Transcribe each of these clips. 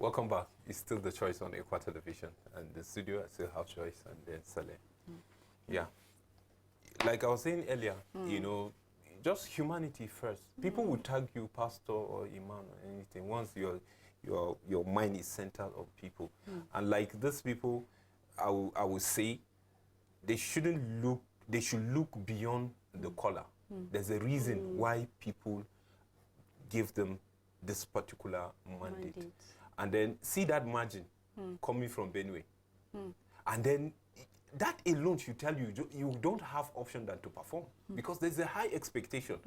Welcome back. It's still The Choice on Equa Television, and the studio I still have Choice and then Saleh. Yeah. Like I was saying earlier, you know, just humanity first. People will tag you pastor or imam or anything once your mind is centered on people. And like these people, I will say they shouldn't look, they should look beyond the color. There's a reason why people give them this particular mandate. And then see that margin coming from Benue. And then that alone should tell you you don't have option than to perform because there's a high expectation.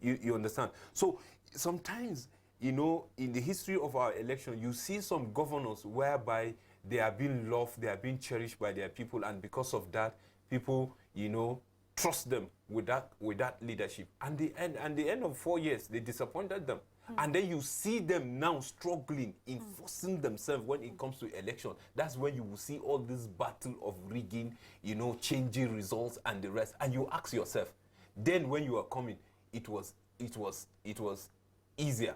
You understand? So sometimes, you know, in the history of our election, you see some governors whereby they are being loved, they are being cherished by their people, and because of that, people, you know, trust them with that leadership. And the end of 4 years, they disappointed them. And then you see them now struggling in forcing themselves when it comes to election. That's when you will see all this battle of rigging, you know, changing results and the rest. And you ask yourself, then when you are coming, it was easier.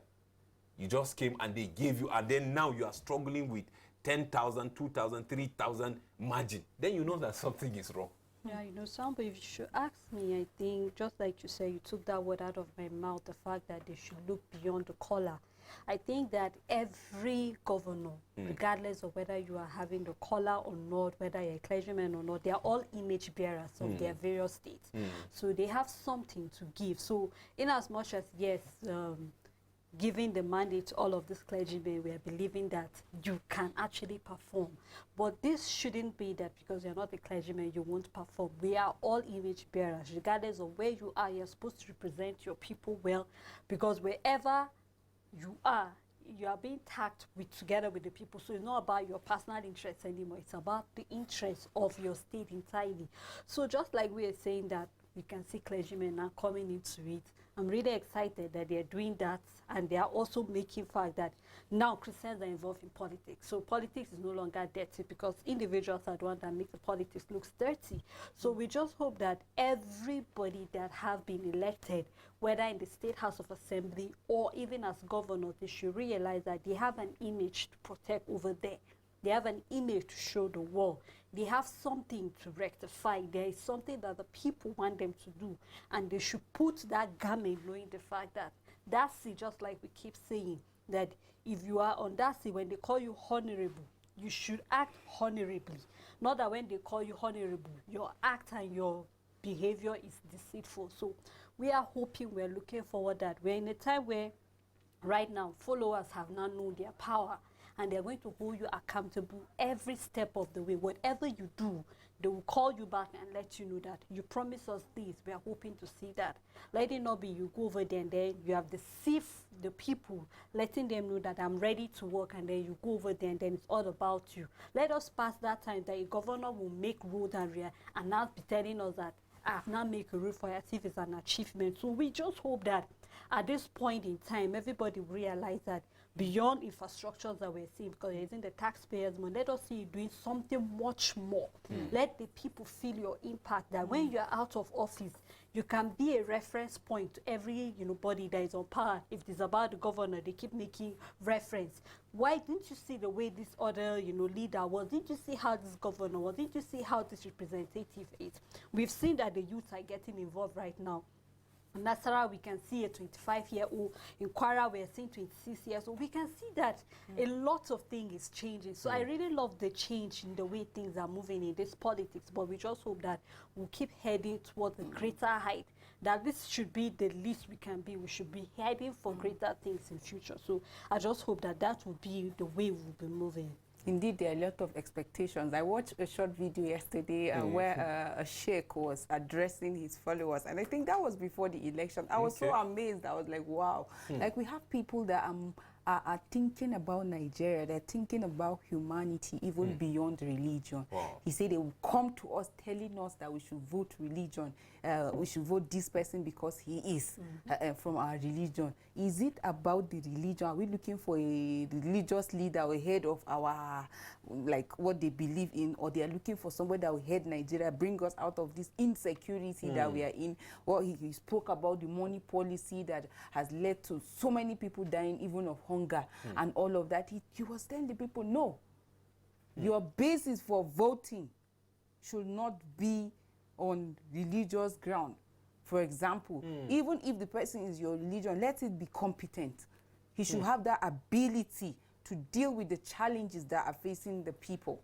You just came and they gave you, and then now you are struggling with 10,000, 2,000, 3,000 margin. Then you know that something is wrong. Yeah, you know, somebody, if you should ask me, I think, just like you said, you took that word out of my mouth, the fact that they should look beyond the color. I think that every governor, regardless of whether you are having the color or not, whether you're a clergyman or not, they are all image bearers of their various states. So they have something to give. So in as much as, yes, giving the mandate to all of these clergymen, we are believing that you can actually perform. But this shouldn't be that because you're not a clergyman, you won't perform. We are all image bearers. Regardless of where you are, you're supposed to represent your people well, because wherever you are being tagged together with the people. So it's not about your personal interests anymore. It's about the interests of your state entirely. So just like we are saying that we can see clergymen now coming into it, I'm really excited that they're doing that, and they are also making fact that now Christians are involved in politics. So politics is no longer dirty because individuals are the ones that make the politics look dirty. So we just hope that everybody that have been elected, whether in the State House of Assembly or even as governors, they should realize that they have an image to protect over there. They have an image to show the world. They have something to rectify. There is something that the people want them to do. And they should put that garment knowing the fact that that seat, just like we keep saying, that if you are on that seat, when they call you honorable, you should act honorably. Not that when they call you honorable, your act and your behavior is deceitful. So we are hoping, we're looking forward that we're in a time where right now followers have now known their power, and they're going to hold you accountable every step of the way. Whatever you do, they will call you back and let you know that you promised us this. We are hoping to see that. Let it not be you go over there and then you have deceived the people, letting them know that I'm ready to work, and then you go over there and then it's all about you. Let us pass that time that a governor will make road and now be telling us that I have not made a road for you as if it's an achievement. So we just hope that at this point in time, everybody will realize that beyond infrastructures that we're seeing, because it's in the taxpayers' money, let us see you doing something much more. Let the people feel your impact, that when you're out of office, you can be a reference point to every body that is on power. If it's about the governor, they keep making reference. Why didn't you see the way this other leader was? Didn't you see how this governor was? Didn't you see how this representative is? We've seen that the youth are getting involved right now. In Nasarawa, we can see a 25-year-old. In Kwara, we're seeing 26 years old. We can see that a lot of things is changing. So I really love the change in the way things are moving in this politics. But we just hope that we'll keep heading towards a greater height. That this should be the least we can be. We should be heading for greater things in future. So I just hope that that will be the way we'll be moving. Indeed, there are a lot of expectations. I watched a short video yesterday where a sheikh was addressing his followers, and I think that was before the election. I was so amazed. I was like, wow. Like, we have people that are thinking about Nigeria. They're thinking about humanity, even beyond religion. Wow. He said they will come to us telling us that we should vote religion. We should vote this person because he is from our religion. Is it about the religion? Are we looking for a religious leader or head of our, like, what they believe in? Or they are looking for somebody that will head Nigeria, bring us out of this insecurity that we are in? Well, he spoke about the money policy that has led to so many people dying, even of hunger. hunger and all of that. He was telling the people, no, your basis for voting should not be on religious ground. For example, even if the person is your religion, let it be competent. He should have that ability to deal with the challenges that are facing the people.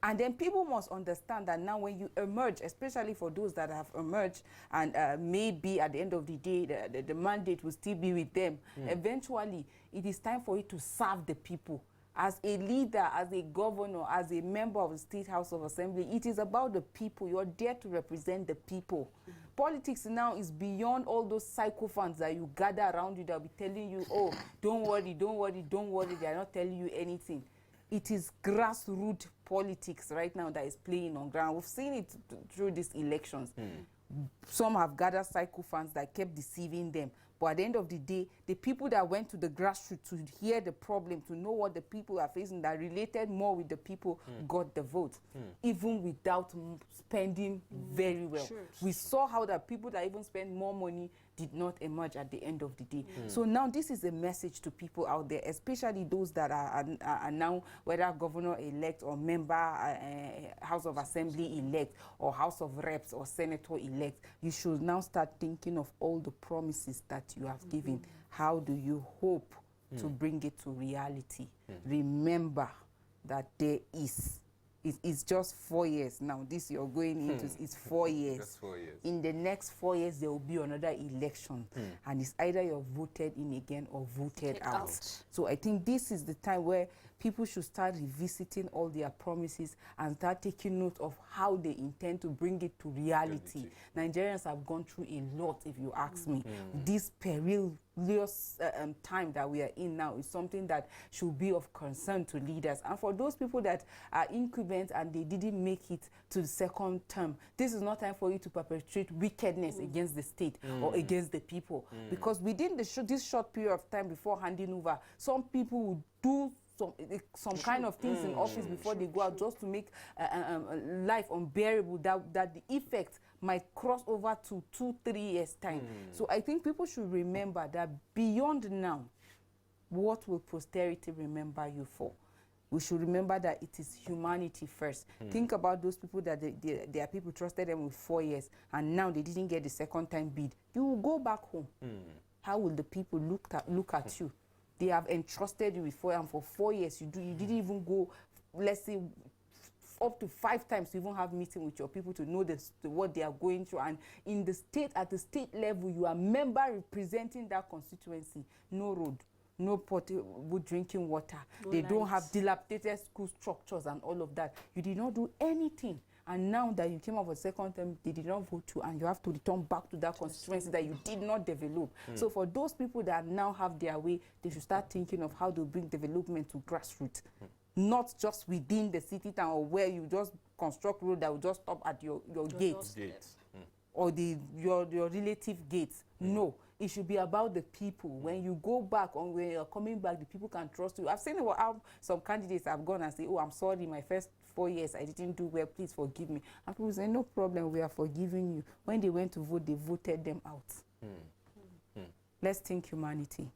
And then people must understand that now when you emerge, especially for those that have emerged, and maybe at the end of the day, the mandate will still be with them, eventually it is time for you to serve the people. As a leader, as a governor, as a member of the State House of Assembly, it is about the people. You're there to represent the people. Politics now is beyond all those sycophants that you gather around you that will be telling you, oh, don't worry, don't worry, don't worry. They are not telling you anything. It is grassroots politics right now that is playing on ground. We've seen it through these elections. Some have gathered sycophants that kept deceiving them. But at the end of the day, the people that went to the grassroots to hear the problem, to know what the people are facing, that related more with the people, got the vote, even without spending very well. Sure. We saw how the people that even spend more money did not emerge at the end of the day. So now this is a message to people out there, especially those that are now, whether governor-elect or member, House of Assembly-elect, or House of Reps or Senator-elect. You should now start thinking of all the promises that you have given. How do you hope to bring it to reality? Remember that there is. It's just 4 years now. This you're going into is 4 years. Just 4 years. In the next 4 years, there will be another election. And it's either you're voted in again or voted out. So I think this is the time where people should start revisiting all their promises and start taking note of how they intend to bring it to reality. Nigerians have gone through a lot, if you ask me. This perilous time that we are in now is something that should be of concern to leaders. And for those people that are incumbents and they didn't make it to the second term, this is not time for you to perpetrate wickedness against the state or against the people. Because within this short period of time before handing over, some people will do some kind of things in office before they go out, just to make life unbearable, that the effect might cross over to 2-3 years time. So I think people should remember that beyond now, what will posterity remember you for? We should remember that it is humanity first. Think about those people that their people trusted them with 4 years, and now they didn't get the second time bid. You will go back home. How will the people look at you? They have entrusted you with 4 years, and for 4 years you didn't even go, let's say, up to 5 times to even have meeting with your people to know what they are going through. And in the state, at the state level, you are member representing that constituency. No road, no potable drinking water. They don't have dilapidated school structures and all of that. You did not do anything. And now that you came up with second term, they did not vote you, and you have to return back to that constituency that you did not develop. So for those people that now have their way, they should start thinking of how to bring development to grassroots. Not just within the city town, or where you just construct road that will just stop at your gates or your relative gates. No, it should be about the people. When you go back, or when you're coming back, the people can trust you. I've seen how some candidates have gone and say, oh, I'm sorry, my first 4 years I didn't do well, please forgive me. And people say, no problem, we are forgiving you. When they went to vote, they voted them out. Let's think humanity.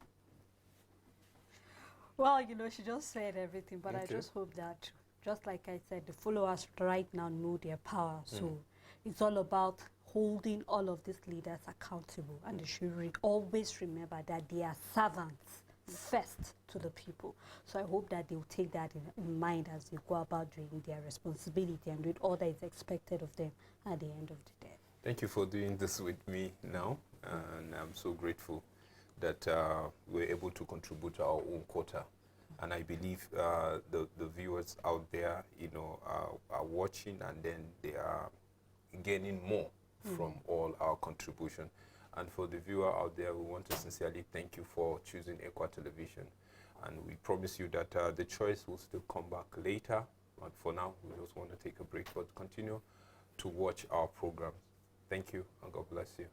Well, you know, she just said everything, but I just hope that, just like I said, the followers right now know their power. So it's all about holding all of these leaders accountable, and they should always remember that they are servants first to the people. So I hope that they will take that in mind as they go about doing their responsibility and doing all that is expected of them at the end of the day. Thank you for doing this with me now, and I'm so grateful that we're able to contribute our own quota. And I believe the viewers out there, you know, are watching, and then they are gaining more from all our contribution. And for the viewer out there, we want to sincerely thank you for choosing Ekwa Television. And we promise you that the choice will still come back later. But for now, we just want to take a break, but continue to watch our programs. Thank you, and God bless you.